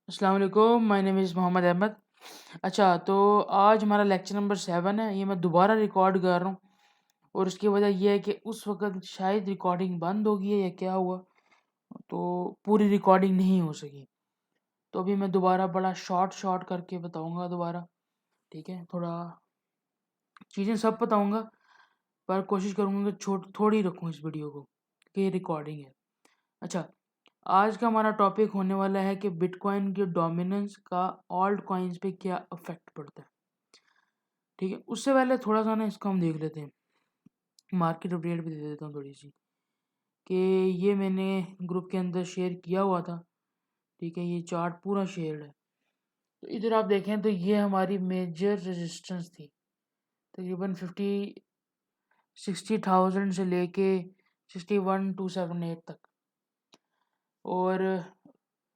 अस्सलाम वालेकुम, my name is Mohammad Ahmad. अच्छा, तो आज हमारा लेक्चर नंबर 7 है। ये मैं दोबारा रिकॉर्ड कर रहा हूँ और उसकी वजह ये है कि उस वक़्त शायद रिकॉर्डिंग बंद हो गई है या क्या हुआ, तो पूरी रिकॉर्डिंग नहीं हो सकी। तो अभी मैं दोबारा बड़ा शॉर्ट करके बताऊँगा दोबारा, ठीक है? थोड़ा चीज़ें सब बताऊँगा, पर कोशिश करूँगा कि थोड़ी रखूँ इस वीडियो को, कि ये रिकॉर्डिंग है। अच्छा, आज का हमारा टॉपिक होने वाला है कि बिटकॉइन की डोमिनेंस का ऑल्ट कॉइन्स पे क्या इफ़ेक्ट पड़ता है। ठीक है, उससे पहले थोड़ा-सा ना इसको हम देख लेते हैं। मार्केट अपडेट भी दे देता हूँ थोड़ी-सी, कि ये मैंने ग्रुप के अंदर शेयर किया हुआ था, ठीक है? ये चार्ट पूरा शेयर्ड है। तो इधर आप देखें तो ये हमारी मेजर रेजिस्टेंस थी, तकरीबन 60,000 से लेके 61,278 तक, और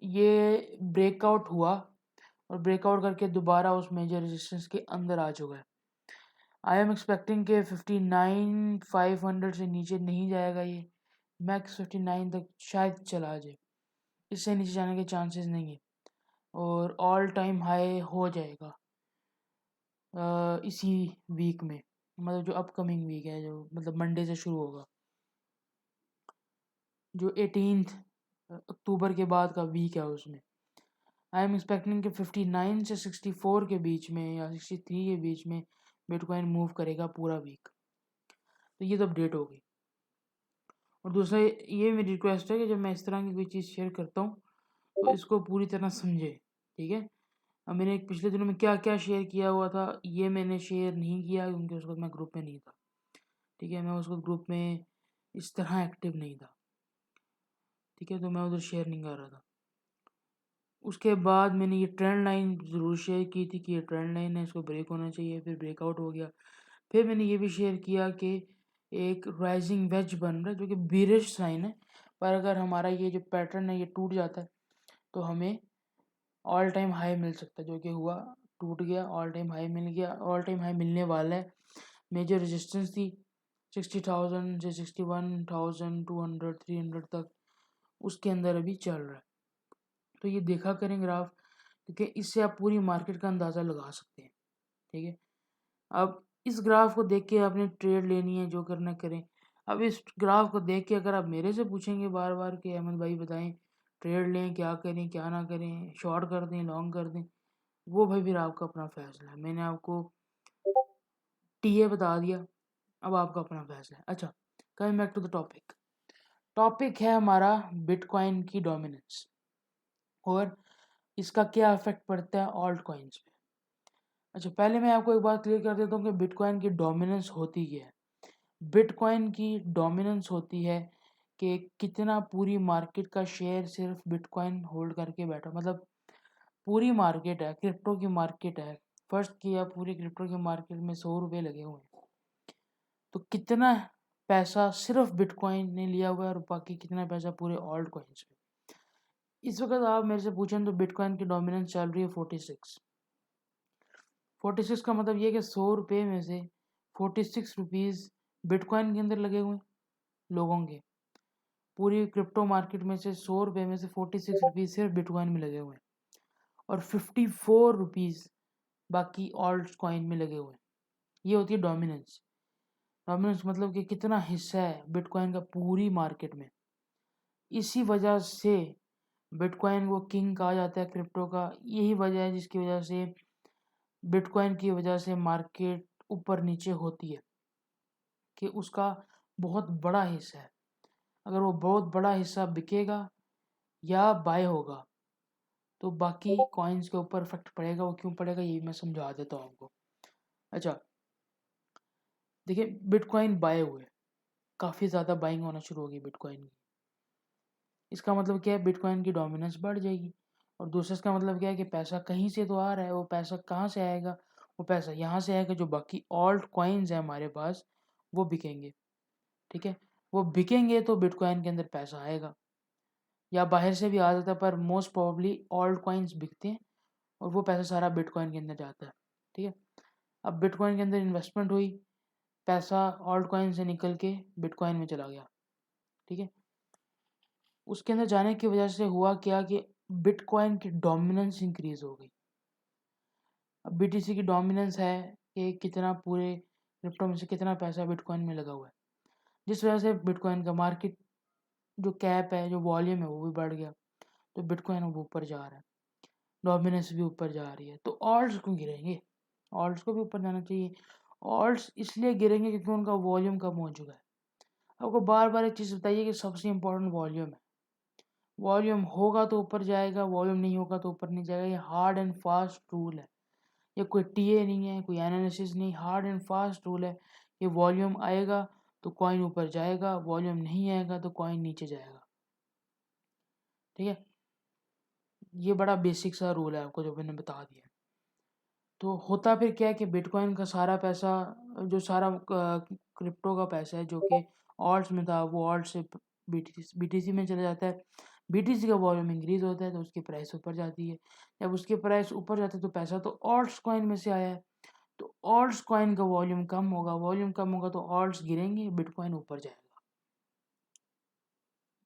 ये ब्रेकआउट हुआ और ब्रेकआउट करके दोबारा उस मेजर रेजिस्टेंस के अंदर आ चुका है। आई एम एक्सपेक्टिंग के 59,500 से नीचे नहीं जाएगा ये, मैक्स 59 तक शायद चला जाए, इससे नीचे जाने के चांसेस नहीं है, और ऑल टाइम हाई हो जाएगा इसी वीक में, मतलब जो अपकमिंग वीक है, जो मतलब मंडे से शुरू होगा, जो 18 अक्टूबर के बाद का वीक है उसमें। आई एम एक्सपेक्टिंग कि 59 से 64 के बीच में या 63 के बीच में बिटकॉइन मूव करेगा पूरा वीक। तो ये तो अपडेट होगी। और दूसरा ये मेरी रिक्वेस्ट है कि जब मैं इस तरह की कोई चीज़ शेयर करता हूँ तो इसको पूरी तरह समझे, ठीक है? अब मैंने एक पिछले दिनों में क्या क्या शेयर किया हुआ था, ये मैंने शेयर नहीं किया क्योंकि उस वक्त मैं ग्रुप में नहीं था, ठीक है? मैं उस वक्त ग्रुप में इस तरह एक्टिव नहीं था, ठीक है? तो मैं उधर शेयर नहीं कर रहा था। उसके बाद मैंने ये ट्रेंड लाइन ज़रूर शेयर की थी कि ये ट्रेंड लाइन है, इसको ब्रेक होना चाहिए, फिर ब्रेकआउट हो गया। फिर मैंने ये भी शेयर किया कि एक राइजिंग वेज बन रहा है जो कि बीरिश साइन है, पर अगर हमारा ये जो पैटर्न है ये टूट जाता है तो हमें ऑल टाइम हाई मिल सकता है, जो कि हुआ, टूट गया, ऑल टाइम हाई मिल गया, ऑल टाइम हाई मिलने वाला है। मेजर रेजिस्टेंस थी 60,000 से 61,200 300 तक, उसके अंदर अभी चल रहा है। तो ये देखा करें ग्राफ, क्योंकि इससे आप पूरी मार्केट का अंदाज़ा लगा सकते हैं, ठीक है? अब इस ग्राफ को देख के आपने ट्रेड लेनी है, जो करना करें। अब इस ग्राफ को देख के अगर आप मेरे से पूछेंगे बार बार कि अहमद भाई बताएं ट्रेड लें, क्या करें क्या ना करें, शॉर्ट कर दें लॉन्ग कर दें, वो भाई फिर आपका अपना फैसला है। मैंने आपको टीए बता दिया, अब आपका अपना फैसला है। अच्छा, coming back to the topic. Topic है हमारा बिटकॉइन की डोमिनेंस और इसका क्या इफेक्ट पड़ता है ऑल्ट कॉइन्स पे। अच्छा, पहले मैं आपको एक बात क्लियर कर देता हूँ कि बिटकॉइन की डोमिनेंस होती क्या है। बिटकॉइन की डोमिनेंस होती है कि कितना पूरी मार्केट का शेयर सिर्फ बिटकॉइन होल्ड करके बैठा, मतलब पूरी मार्केट है, क्रिप्टो की मार्केट है, फर्स्ट किया पूरी क्रिप्टो की मार्केट में 100 रुपये लगे हुए हैं, तो कितना पैसा सिर्फ बिटकॉइन ने लिया हुआ है और बाकी कितना पैसा पूरे ऑल्ट कॉइन्स पे। इस वक्त आप मेरे से पूछें तो बिटकॉइन की डोमिनेंस चल रही है 46 का मतलब ये कि 100 रुपये में से 46 रुपीज़ बिटकॉइन के अंदर लगे हुए हैं लोगों के। पूरी क्रिप्टो मार्केट में से 100 रुपये में से 46 रुपीज़ सिर्फ बिटकॉइन में लगे हुए हैं और 54 रुपीज़ बाकी ऑल्ट कॉइन में लगे हुए हैं। ये होती है डोमिनेंस। डोमिनेंस मतलब कि कितना हिस्सा है बिटकॉइन का पूरी मार्केट में। इसी वजह से बिटकॉइन को किंग कहा जाता है क्रिप्टो का। यही वजह है जिसकी वजह से बिटकॉइन की वजह से मार्केट ऊपर नीचे होती है, कि उसका बहुत बड़ा हिस्सा है। अगर वो बहुत बड़ा हिस्सा बिकेगा या बाय होगा तो बाकी कॉइन्स के ऊपर इफेक्ट पड़ेगा। वो क्यों पड़ेगा ये भी मैं समझा देता हूँ आपको। अच्छा, देखिए, बिटकॉइन बाय हुए, काफ़ी ज़्यादा बाइंग होना शुरू होगी बिटकॉइन की। इसका मतलब क्या है, बिटकॉइन की डोमिनेंस बढ़ जाएगी। और दूसरा इसका मतलब क्या है कि पैसा कहीं से तो आ रहा है, वो पैसा कहाँ से आएगा? वो पैसा यहाँ से आएगा, जो बाकी ऑल्ट कॉइन्स है हमारे पास वो बिकेंगे, ठीक है? वो बिकेंगे तो बिटकॉइन के अंदर पैसा आएगा, या बाहर से भी आ जाता है, पर मोस्ट प्रोबेबली ऑल्ट कॉइन्स बिकते हैं और वो पैसा सारा बिटकॉइन के अंदर जाता है, ठीक है? अब बिटकॉइन के अंदर इन्वेस्टमेंट हुई, पैसा ऑल्ट कॉइन से निकल के बिटकॉइन में चला गया, ठीक है? उसके अंदर जाने की वजह से हुआ क्या कि बिटकॉइन की डोमिनेंस इंक्रीज हो गई। अब बीटीसी की डोमिनेंस है कि कितना पूरे क्रिप्टो में से कितना पैसा बिटकॉइन में लगा हुआ है, जिस वजह से बिटकॉइन का मार्केट जो कैप है, जो वॉल्यूम है, वो भी बढ़ गया, तो बिटकॉइन अब ऊपर जा रहा है, डोमिनेंस भी ऊपर जा रही है। तो ऑल्ट्स क्यों गिरेंगे? ऑल्ट्स को भी ऊपर जाना चाहिए। ऑल्ट्स इसलिए गिरेंगे क्योंकि उनका वॉल्यूम कम हो चुका है। आपको बार बार एक चीज़ बताइए कि सबसे इम्पोर्टेंट वॉल्यूम है। वॉल्यूम होगा तो ऊपर जाएगा, वॉल्यूम नहीं होगा तो ऊपर नहीं जाएगा। ये हार्ड एंड फास्ट रूल है। ये कोई टीए नहीं है, कोई एनालिसिस नहीं, हार्ड एंड फास्ट रूल है। ये वॉल्यूम आएगा तो कॉइन ऊपर जाएगा, वॉल्यूम नहीं आएगा तो कॉइन नीचे जाएगा। ठीक है, ये बड़ा बेसिक सा रूल है आपको जो मैंने बता दिया। तो होता फिर क्या है कि बिटकॉइन का सारा पैसा, जो सारा क्रिप्टो का पैसा है जो कि ऑल्ट्स में था, वो ऑल्ट से बीटीसी में चला जाता है। बीटीसी का वॉल्यूम इंक्रीज होता है तो उसकी प्राइस ऊपर जाती है। जब उसकी प्राइस ऊपर जाती है तो पैसा तो ऑल्ट्स कॉइन में से आया है, तो ऑल्ट्स कॉइन का वॉल्यूम कम होगा, वॉल्यूम कम होगा तो ऑल्ट्स गिरेंगे, बिटकॉइन ऊपर जाएगा।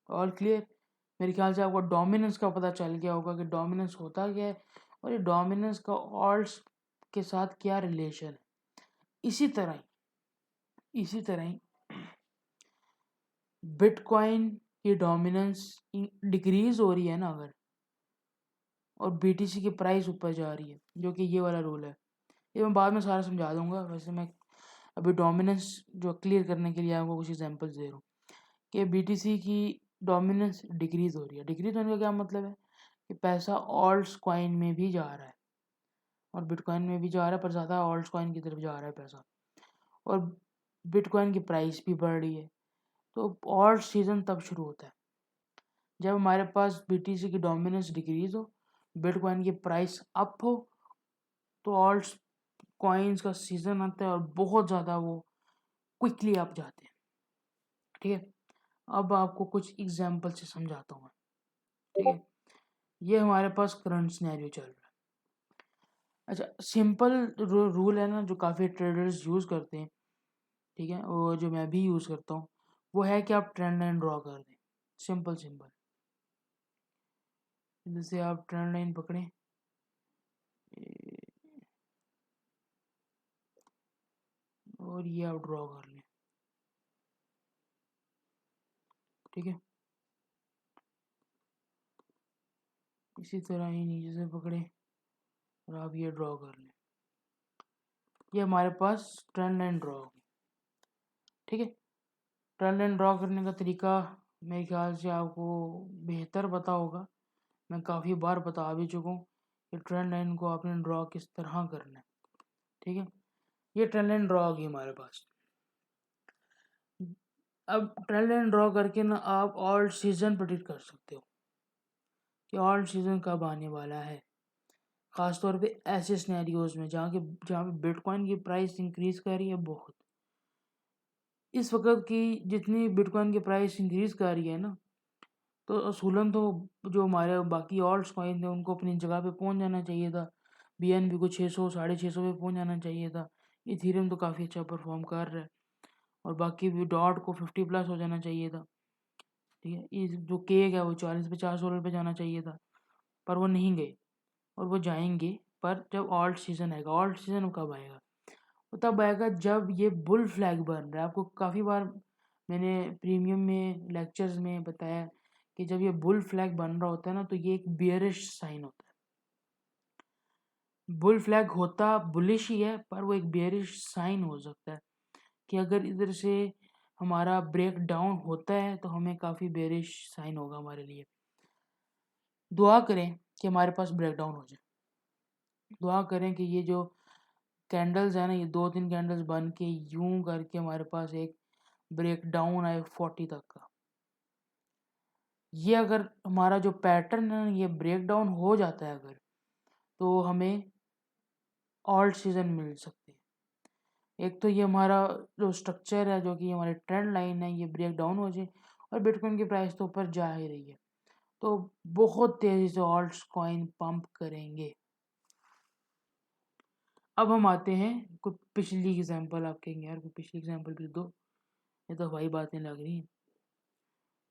All clear? मेरे ख्याल से आपको डोमिनेंस का पता चल गया होगा कि डोमिनेंस होता क्या है और ये डोमिनेंस का ऑल्ट्स के साथ क्या रिलेशन है। इसी तरह ही बिटकॉइन की डोमिनेंस डिक्रीज हो रही है ना अगर, और बीटीसी की प्राइस ऊपर जा रही है, जो कि ये वाला रूल है। ये मैं बाद में सारा समझा दूंगा। वैसे मैं अभी डोमिनेंस जो क्लियर करने के लिए आपको कुछ एग्जांपल्स दे रहा हूँ कि बीटीसी की डोमिनेंस डिक्रीज हो रही है। डिक्रीज होने का क्या मतलब है कि पैसा ऑल्ट्स कॉइन में भी जा रहा है और बिटकॉइन में भी जा रहा है, पर ज़्यादा ऑल्ट्स कॉइन की तरफ जा रहा है पैसा, और बिटकॉइन की प्राइस भी बढ़ रही है। तो ऑल्ट सीजन तब शुरू होता है जब हमारे पास बीटीसी की डोमिनेंस डिक्रीज हो, बिटकॉइन की प्राइस अप हो, तो ऑल्ट कॉइन्स का सीजन आता है और बहुत ज़्यादा वो क्विकली अप जाते हैं। ठीक है, अब आपको कुछ एग्जांपल से समझाता हूँ मैं। ठीक है, ये हमारे पास करंट सिनेरियो चल रहा है। अच्छा, सिंपल रूल है ना जो काफ़ी ट्रेडर्स यूज़ करते हैं, ठीक है, और जो मैं भी यूज़ करता हूँ, वो है कि आप ट्रेंड लाइन ड्रॉ कर दें। सिंपल सिंपल, जैसे आप ट्रेंड लाइन पकड़ें, और ये आप ड्रॉ कर लें। ठीक है, इसी तरह ही नीचे से पकड़ें और आप ये ड्रॉ कर लें। ये हमारे पास ट्रेंड लाइन ड्रॉ होगी। ठीक है, ट्रेंड लाइन ड्रॉ करने का तरीका मेरे ख्याल से आपको बेहतर पता होगा। मैं काफ़ी बार बता भी चुका हूँ कि ट्रेंड लाइन को आपने ड्रॉ किस तरह करना है। ठीक है, ये ट्रेंड लाइन ड्रॉ होगी हमारे पास। अब ट्रेंड लाइन ड्रॉ करके ना आप ऑल सीजन प्रेडिक्ट कर सकते हो कि ऑल सीजन कब आने वाला है, खासतौर पे ऐसे सिनेरियोज में जहाँ पे बिटकॉइन की प्राइस इंक्रीज कर रही है बहुत। इस वक्त की जितनी बिटकॉइन की प्राइस इंक्रीज कर रही है ना, तो असूलन तो जो हमारे बाकी ऑल्ट्स कॉइन थे उनको अपनी जगह पे पहुंच जाना चाहिए था। बीएनबी को 600 650 पे पहुंच जाना चाहिए था। इथेरियम तो काफ़ी अच्छा परफॉर्म कर रहा है, और बाकी भी डॉट को 50 प्लस हो जाना चाहिए था। ठीक है, ये जो केक है वो 40-50 डॉलर पे जाना चाहिए था, पर वो नहीं गए, और वो जाएंगे। पर जब ऑल्ट सीजन आएगा, ऑल्ट सीजन कब आएगा? वो तब आएगा जब ये बुल फ्लैग बन रहा है। आपको काफ़ी बार मैंने प्रीमियम में लेक्चर्स में बताया कि जब ये बुल फ्लैग बन रहा होता है ना, तो ये एक बियरिश साइन होता है। बुल फ्लैग होता बुलिश ही है, पर वो एक बियरिश साइन हो सकता है कि अगर इधर से हमारा ब्रेक डाउन होता है तो हमें काफ़ी बेरिश साइन होगा हमारे लिए। दुआ करें कि हमारे पास ब्रेक डाउन हो जाए। दुआ करें कि ये जो कैंडल्स है ना, ये 2-3 कैंडल्स बन के यूं करके हमारे पास एक ब्रेक डाउन आए 40 तक का। ये अगर हमारा जो पैटर्न है ये ब्रेक डाउन हो जाता है अगर, तो हमें ऑल्ट सीजन मिल सकती है। एक तो ये हमारा जो स्ट्रक्चर है, जो कि हमारी ट्रेंड लाइन है, ये ब्रेक डाउन हो जाए और बिटकॉइन की प्राइस तो ऊपर जा ही रही है, तो बहुत तेज़ी से ऑल्ट्स कॉइन पंप करेंगे। अब हम आते हैं कुछ पिछली एग्जांपल। आप कहेंगे यार कोई पिछली एग्जांपल भी दो, ये तो वही बातें लग रही हैं।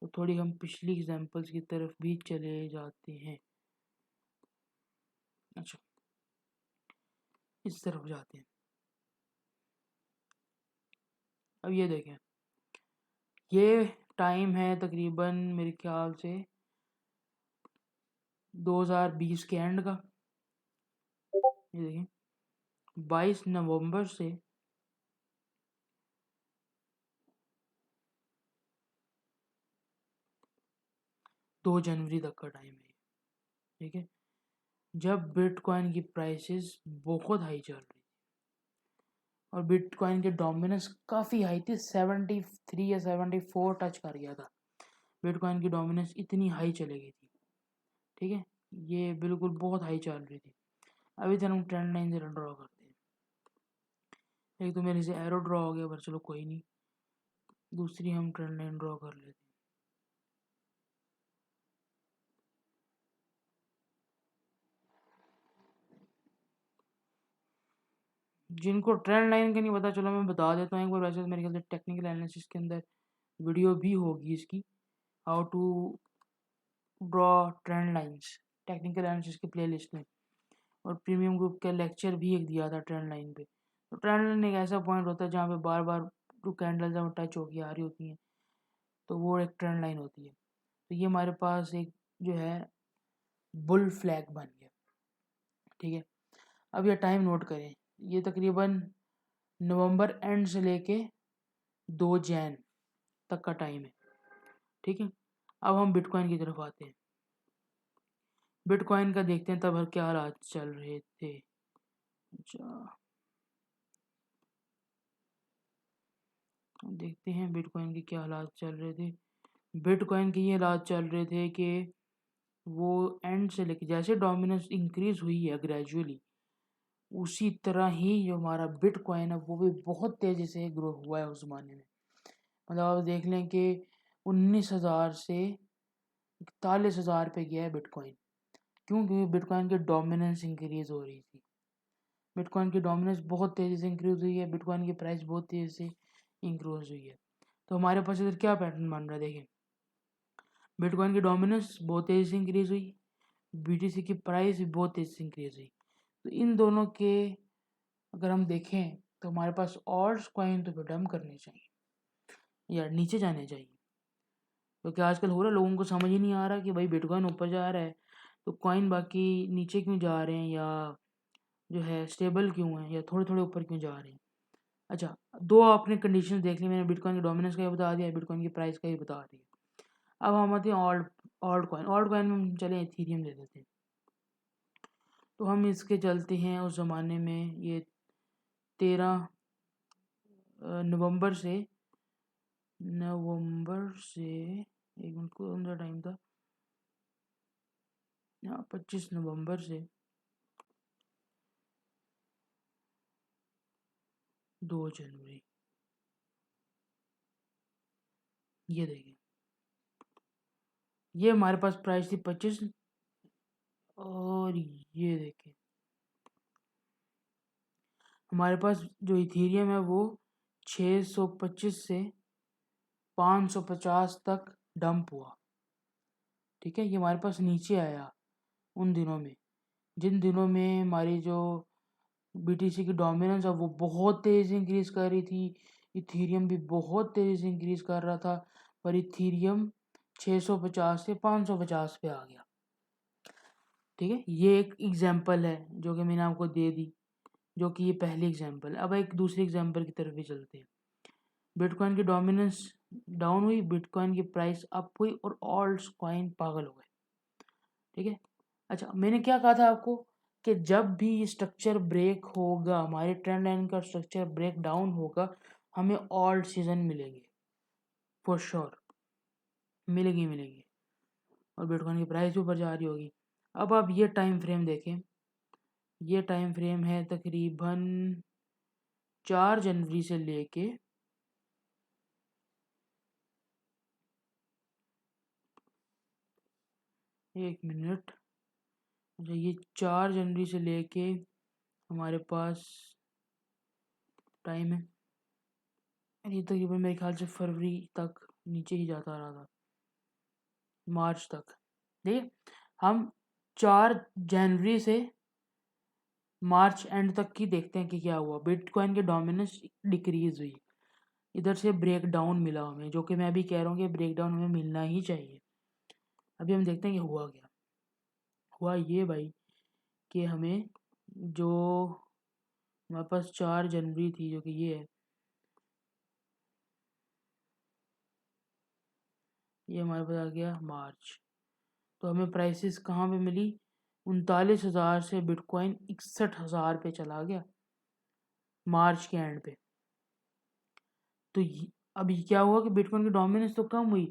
तो थोड़ी हम पिछली एग्जांपल्स की तरफ भी चले जाते हैं। अच्छा, इस तरफ जाते हैं। अब ये देखें, ये टाइम है तकरीबन मेरे ख्याल से 2020 के एंड का। ये देखें 22 नवंबर से 2 जनवरी तक का टाइम है। ठीक है, जब बिटकॉइन की प्राइसेस बहुत हाई चल रही और बिटकॉइन के डोमिनेंस काफ़ी हाई थी, 73 या 74 टच कर गया था। बिटकॉइन की डोमिनेंस इतनी हाई चली गई थी। ठीक है, ये बिल्कुल बहुत हाई चल रही थी। अभी तो हम ट्रेंड लाइन से ड्रॉ करते हैं। एक तो मेरे से एरो ड्रॉ हो गया, पर चलो कोई नहीं, दूसरी हम ट्रेंड लाइन ड्रॉ कर लेते हैं। जिनको ट्रेंड लाइन का नहीं पता, चलो मैं बता देता हूँ एक बार। वैसे तो मेरे ख्याल से टेक्निकल एनालिसिस के अंदर वीडियो भी होगी इसकी, how to draw trend lines, technical analysis की प्लेलिस्ट में। और प्रीमियम ग्रुप का लेक्चर भी एक दिया था ट्रेंड लाइन पे। तो ट्रेंड लाइन एक ऐसा पॉइंट होता है जहाँ पे बार बार टू कैंडल जब टच होकर आ रही होती हैं, तो वो एक ट्रेंड लाइन होती है। तो ये हमारे पास एक जो है बुल फ्लैग बन गया। ठीक है, अब ये टाइम नोट करें, ये तकरीबन नवंबर एंड से लेके 2 जैन तक का टाइम है। ठीक है, अब हम बिटकॉइन की तरफ आते हैं। बिटकॉइन का देखते हैं तब क्या हालात चल रहे थे। अच्छा, देखते हैं बिटकॉइन के क्या हालात चल रहे थे। बिटकॉइन के ये हालात चल रहे थे कि वो एंड से लेके जैसे डोमिनेंस इंक्रीज हुई है ग्रेजुअली, उसी तरह ही जो हमारा बिटकॉइन है वो भी बहुत तेज़ी से ग्रो हुआ है उस ज़माने में। मतलब आप देख लें कि 19,000 से 41,000 पे गया है बिटकॉइन। क्यों? क्योंकि बिटकॉइन की डोमिनेंस इंक्रीज हो रही थी। बिटकॉइन की डोमिनेंस बहुत तेज़ी से इंक्रीज हुई है, बिटकॉइन की प्राइस बहुत तेज़ी से इंक्रीज हुई है। तो हमारे पास इधर क्या पैटर्न बन रहा है देखें, बिटकॉइन की डोमिनेंस बहुत तेज़ी से इंक्रीज हुई, बीटीसी की प्राइस भी बहुत तेज़ी से इंक्रीज हुई। तो इन दोनों के अगर हम देखें तो हमारे पास ऑल्ट्स कॉइन तो डंप करने चाहिए या नीचे जाने चाहिए। क्योंकि आजकल हो रहा है, लोगों को समझ ही नहीं आ रहा कि भाई बिटकॉइन ऊपर जा रहा है तो कॉइन बाकी नीचे क्यों जा रहे हैं, या जो है स्टेबल क्यों है, या थोड़े थोड़े ऊपर क्यों जा रहे हैं। अच्छा, दो आपने कंडीशन देख ली, मैंने बिटकॉइन के डोमिनेंस का ही बता दिया, बिटकॉइन की प्राइस का ही बता दिया। अब हम आते हैं ऑल्ट कॉइन में हम चले इथीरियम ले लेते हैं। तो हम इसके चलते हैं उस ज़माने में, ये 13 नवंबर से एक मिनट कौन सा टाइम था, 25 नवंबर से 2 जनवरी। ये देखिए, ये हमारे पास प्राइस थी 25, और ये देखिए हमारे पास जो इथीरियम है वो 625 से 550 तक डंप हुआ। ठीक है, ये हमारे पास नीचे आया उन दिनों में, जिन दिनों में हमारी जो बीटीसी की डोमिनेंस है वो बहुत तेज़ी से इंक्रीज़ कर रही थी, इथीरियम भी बहुत तेज़ी से इंक्रीज़ कर रहा था, पर इथीरियम 650 से 550 पे आ गया। ठीक है, ये एक एग्जांपल है जो कि मैंने आपको दे दी, जो कि ये पहली एग्जांपल है। अब एक दूसरी एग्जांपल की तरफ भी चलते हैं। बिटकॉइन की डोमिनेंस डाउन हुई, बिटकॉइन की प्राइस अप हुई और ऑल्ट्स कॉइन पागल हो गए। ठीक है, अच्छा मैंने क्या कहा था आपको कि जब भी ये स्ट्रक्चर ब्रेक होगा, हमारे ट्रेंड लाइन का स्ट्रक्चर ब्रेक डाउन होगा, हमें ऑल्ट सीजन मिलेंगे, फॉर श्योर मिलेगी, और बिटकॉइन की प्राइस भी ऊपर जा रही होगी। अब आप ये टाइम फ्रेम देखें, ये टाइम फ्रेम है तकरीबन 4 जनवरी से लेके 1 मिनट, अच्छा ये 4 जनवरी से लेके हमारे पास टाइम है, ये तकरीबन मेरे ख्याल से फरवरी तक नीचे ही जाता रहा था, मार्च तक। देखिए, हम 4 जनवरी से मार्च एंड तक की देखते हैं कि क्या हुआ। बिटकॉइन की डोमिनेंस डिक्रीज हुई, इधर से ब्रेक डाउन मिला हमें, जो कि मैं भी कह रहा हूँ कि ब्रेक डाउन हमें मिलना ही चाहिए। अभी हम देखते हैं कि हुआ क्या। हुआ ये भाई कि हमें जो हमारे पास 4 जनवरी थी, जो कि ये है, ये हमारे पास आ गया मार्च। तो हमें प्राइसेस कहाँ पे मिली? 39,000 से बिटकॉइन 61,000 पे चला गया मार्च के एंड पे। तो अभी क्या हुआ कि बिटकॉइन की डोमिनेंस तो कम हुई,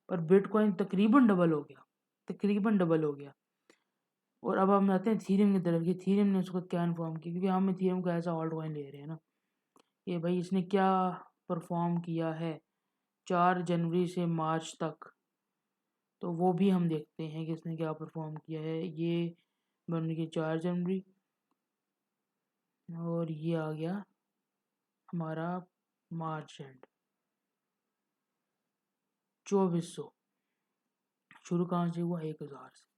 पर बिटकॉइन तकरीबन डबल हो गया, तकरीबन डबल हो गया। और अब हम आते हैं थीरियम की तरफ कि थीरियम ने उसको क्या इन्फॉर्म किया, क्योंकि हम थीरियम का ऐसा ऑल्ट कॉइन ले रहे हैं ना, ये भाई इसने क्या परफॉर्म किया है 4 जनवरी से मार्च तक। तो वो भी हम देखते हैं कि इसने क्या परफॉर्म किया है। ये बन गई 4 जनवरी, और ये आ गया हमारा मार्च एंड 2400। शुरू कहाँ से हुआ? 1,000 से।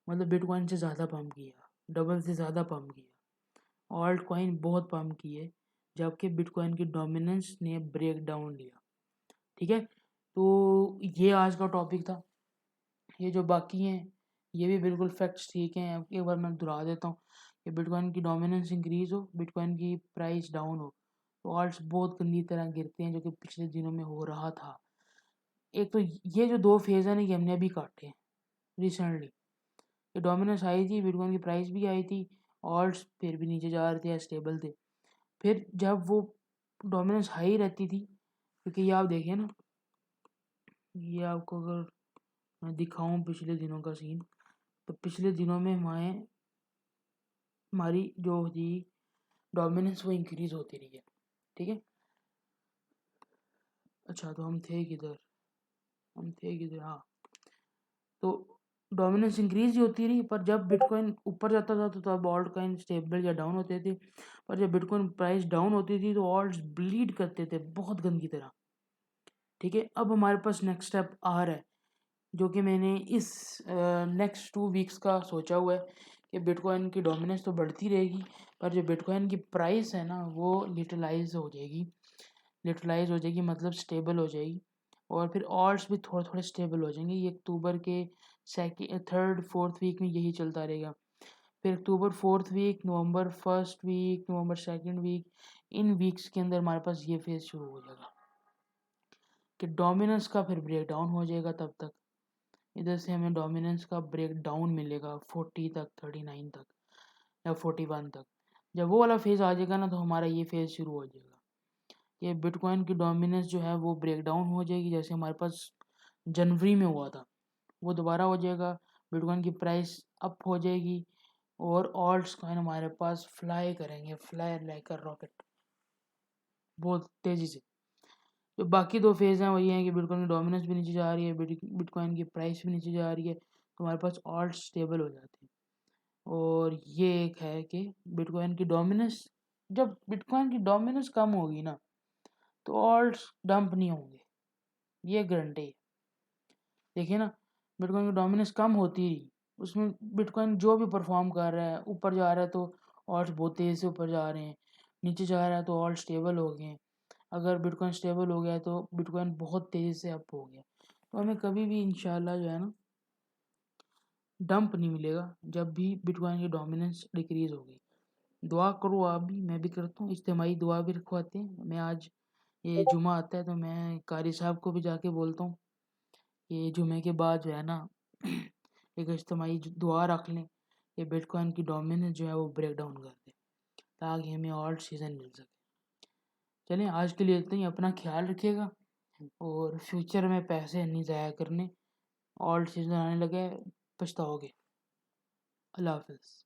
मतलब बिटकॉइन से ज़्यादा पम्प किया, डबल से ज़्यादा पम्प किया। ऑल्ट कॉइन बहुत पम्प किए, जबकि बिटकॉइन की डोमिनेंस ने ब्रेक डाउन लिया। ठीक है, तो ये आज का टॉपिक था। ये जो बाकी हैं ये भी बिल्कुल फैक्ट्स ठीक हैं। एक बार मैं दोहरा देता हूँ कि बिटकॉइन की डोमिनेंस इंक्रीज़ हो, बिटकॉइन की प्राइस डाउन हो, तो ऑल्ट्स बहुत गंदी तरह गिरते हैं, जो कि पिछले दिनों में हो रहा था। एक तो ये जो 2 फेज़ है ना, ये हमने अभी काटे हैं रिसेंटली। ये डोमिनेंस आई थी, बिटकॉइन की प्राइस भी आई थी, ऑल्ट्स फिर भी नीचे जा रहे थे या स्टेबल थे। फिर जब वो डोमिनेंस हाई रहती थी, क्योंकि ये आप देखिए ना, ये आपको अगर मैं दिखाऊं पिछले दिनों का सीन, तो पिछले दिनों में हमारी जो थी डोमिनेंस वो इंक्रीज होती रही है। ठीक है, अच्छा तो हम थे किधर? हाँ, तो डोमिनेंस इंक्रीज ही होती रही, पर जब बिटकॉइन ऊपर जाता था तो तब ऑल्ट कॉइन स्टेबल या डाउन होते थे। पर जब बिटकॉइन प्राइस डाउन होती थी तो ऑल्ट्स ब्लीड करते थे बहुत गंदी तरह। ठीक है, अब हमारे पास नेक्स्ट स्टेप आ रहा है, जो कि मैंने इस नेक्स्ट 2 वीक्स का सोचा हुआ है कि बिटकॉइन की डोमिनेंस तो बढ़ती रहेगी, पर जो बिटकॉइन की प्राइस है ना वो लिटलाइज हो जाएगी। लिटलाइज हो जाएगी मतलब स्टेबल हो जाएगी, और फिर ऑल्ट्स भी थोड़े थोड़े स्टेबल हो जाएंगे। ये अक्टूबर के थर्ड फोर्थ वीक में यही चलता रहेगा। फिर October fourth week, November first week, November second week, इन वीक्स के अंदर हमारे पास ये फेज शुरू हो जाएगा कि डोमिनेंस का फिर ब्रेक डाउन हो जाएगा। तब तक इधर से हमें डोमिनेंस का ब्रेक डाउन मिलेगा 40 तक, 39 तक या 41 तक। जब वो वाला फेज़ आ जाएगा ना, तो हमारा ये फेज़ शुरू हो जाएगा। ये बिटकॉइन की डोमिनेंस जो है वो ब्रेक डाउन हो जाएगी, जैसे हमारे पास जनवरी में हुआ था, वो दोबारा हो जाएगा। बिटकॉइन की प्राइस अप हो जाएगी, और ऑल्ट्स कॉइन हमारे पास फ्लाई करेंगे, फ्लाई लाइक अ रॉकेट, बहुत तेज़ी से। जो बाकी 2 फेज़ हैं वो ये हैं कि बिटकॉइन की डोमिनेंस भी नीचे जा रही है, बिटकॉइन की प्राइस भी नीचे जा रही है, तो हमारे पास ऑल्ट स्टेबल हो जाते हैं। और ये एक है कि बिटकॉइन की डोमिनेंस, जब बिटकॉइन की डोमिनेंस कम होगी ना, तो ऑल्ट्स डंप नहीं होंगे, ये गारंटी है। देखिए ना, बिटकॉइन की डोमिनेंस कम होती रही, उसमें बिटकॉइन जो भी परफॉर्म कर रहा है, ऊपर जा रहा है तो ऑल्ट्स बहुत तेज़ी से ऊपर जा रहे हैं, नीचे जा रहा है तो ऑल्ट स्टेबल हो गए हैं। अगर बिटकॉइन स्टेबल हो गया है तो बिटकॉइन बहुत तेज़ी से अप हो गया। तो हमें कभी भी इंशाल्लाह जो है ना डंप नहीं मिलेगा जब भी बिटकॉइन की डोमिनेंस डिक्रीज होगी। दुआ करो आप भी, मैं भी करता हूँ, इज्तिमाई दुआ भी रखवाते हैं। मैं आज ये जुमा आता है तो मैं कारी साहब को भी जाके बोलता हूँ कि जुमे के बाद जो है ना एक इज्तिमाई दुआ रख लें कि बिटकॉइन की डोमिनेंस जो है वो ब्रेक डाउन कर दे, ताकि हमें और सीज़न मिल सके। चलें, आज के लिए इतना ही। अपना ख्याल रखिएगा, और फ्यूचर में पैसे नहीं ज़ाया करने। ऑल्ट सीज़न आने लगे, पछताओगे। अल्लाह हाफ़िज़।